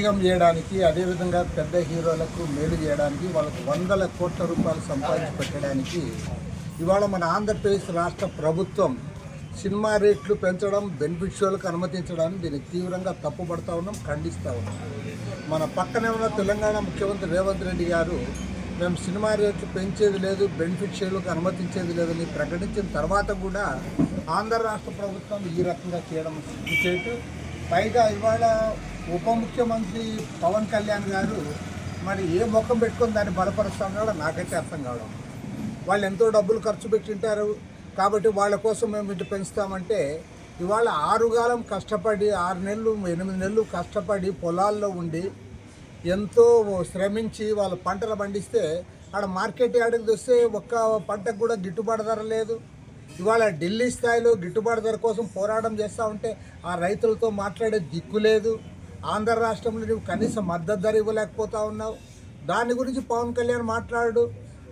ఊడిగం చేయడానికి, అదేవిధంగా పెద్ద హీరోలకు మేలు చేయడానికి, వాళ్ళకు వందల కోట్ల రూపాయలు సంపాదించి పెట్టడానికి ఇవాళ మన ఆంధ్రప్రదేశ్ రాష్ట్ర ప్రభుత్వం సినిమా రేట్లు పెంచడం, బెనిఫిట్ షోలకు అనుమతించడాన్ని దీన్ని తీవ్రంగా తప్పుపడతా ఉన్నాం, ఖండిస్తూ ఉన్నాం. మన పక్కనే ఉన్న తెలంగాణ ముఖ్యమంత్రి రేవంత్ రెడ్డి గారు మేము సినిమా రేట్లు పెంచేది లేదు, బెనిఫిట్ షోలకు అనుమతించేది లేదని ప్రకటించిన తర్వాత కూడా ఆంధ్ర రాష్ట్ర ప్రభుత్వం ఈ రకంగా చేయడం సిగ్గుచేటు. పైగా ఇవాళ ఉప ముఖ్యమంత్రి పవన్ కళ్యాణ్ గారు మరి ఏ ముఖం పెట్టుకొని దాన్ని బలపరుస్తున్నాడో నాకైతే అర్థం కావడం. వాళ్ళు ఎంతో డబ్బులు ఖర్చు పెట్టింటారు కాబట్టి వాళ్ళ కోసం మేము ఇటు పెంచుతామంటే, ఇవాళ 6 కాలం కష్టపడి 6 నెలలు 8 నెలలు కష్టపడి పొలాల్లో ఉండి ఎంతో శ్రమించి వాళ్ళ పంటలు పండిస్తే ఆడ మార్కెట్ యార్డుకి వస్తే ఒక్క పంటకు కూడా గిట్టుబాటు ధర లేదు. ఇవాళ ఢిల్లీ స్థాయిలో గిట్టుబాటు ధర కోసం పోరాటం చేస్తూ ఉంటే ఆ రైతులతో మాట్లాడే దిక్కు లేదు. ఆంధ్ర రాష్ట్రంలో నువ్వు కనీస మద్దతు ధర ఇవ్వలేకపోతా ఉన్నావు. దాని గురించి పవన్ కళ్యాణ్ మాట్లాడు,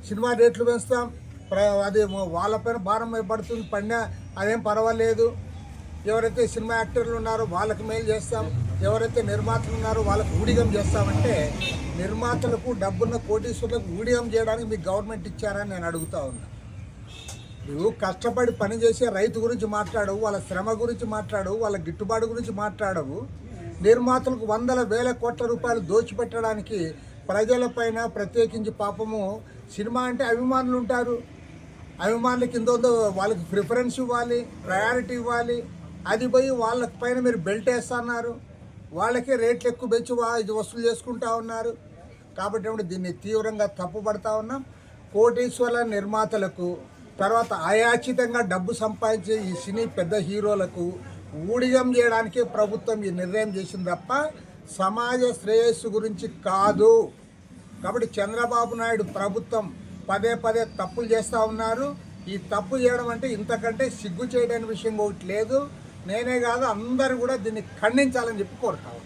సినిమా రేట్లు పెంచుతాం, అది వాళ్ళపైన భారం పడుతుంది, పడినా అదేం పర్వాలేదు, ఎవరైతే సినిమా యాక్టర్లు ఉన్నారో వాళ్ళకి మేలు చేస్తాం, ఎవరైతే నిర్మాతలు ఉన్నారో వాళ్ళకు ఊడిగం చేస్తామంటే, నిర్మాతలకు డబ్బున్న కోటీశ్వరులకు ఊడిగం చేయడానికి మీకు గవర్నమెంట్ ఇచ్చారని నేను అడుగుతా ఉన్నా. నువ్వు కష్టపడి పనిచేసే రైతు గురించి మాట్లాడవు, వాళ్ళ శ్రమ గురించి మాట్లాడవు, వాళ్ళ గిట్టుబాటు గురించి మాట్లాడవు. నిర్మాతలకు వందల వేల కోట్ల రూపాయలు దోచిపెట్టడానికి ప్రజలపైన, ప్రత్యేకించి పాపము సినిమా అంటే అభిమానులు ఉంటారు, అభిమానుల కింద వాళ్ళకి ప్రిఫరెన్స్ ఇవ్వాలి, ప్రయారిటీ ఇవ్వాలి. అది పోయి వాళ్ళ పైన మీరు బెల్ట్ వేస్తున్నారు, వాళ్ళకే రేట్లు ఎక్కువ పెంచి ఇది వసూలు చేసుకుంటా ఉన్నారు. కాబట్టి దీన్ని తీవ్రంగా తప్పుపడతా ఉన్నాం. కోటీశ్వరుల నిర్మాతలకు, తర్వాత అయాచితంగా డబ్బు సంపాదించే ఈ సినీ పెద్ద హీరోలకు ఊడిగం చేయడానికే ప్రభుత్వం ఈ నిర్ణయం చేసింది తప్ప సమాజ శ్రేయస్సు గురించి కాదు. కాబట్టి చంద్రబాబు నాయుడు ప్రభుత్వం పదే పదే తప్పులు చేస్తూ ఉన్నారు. ఈ తప్పు చేయడం అంటే ఇంతకంటే సిగ్గు చేయడానికి విషయం ఒకటి లేదు. నేనే కాదు, అందరూ కూడా దీన్ని ఖండించాలని చెప్పి కోరుతాను.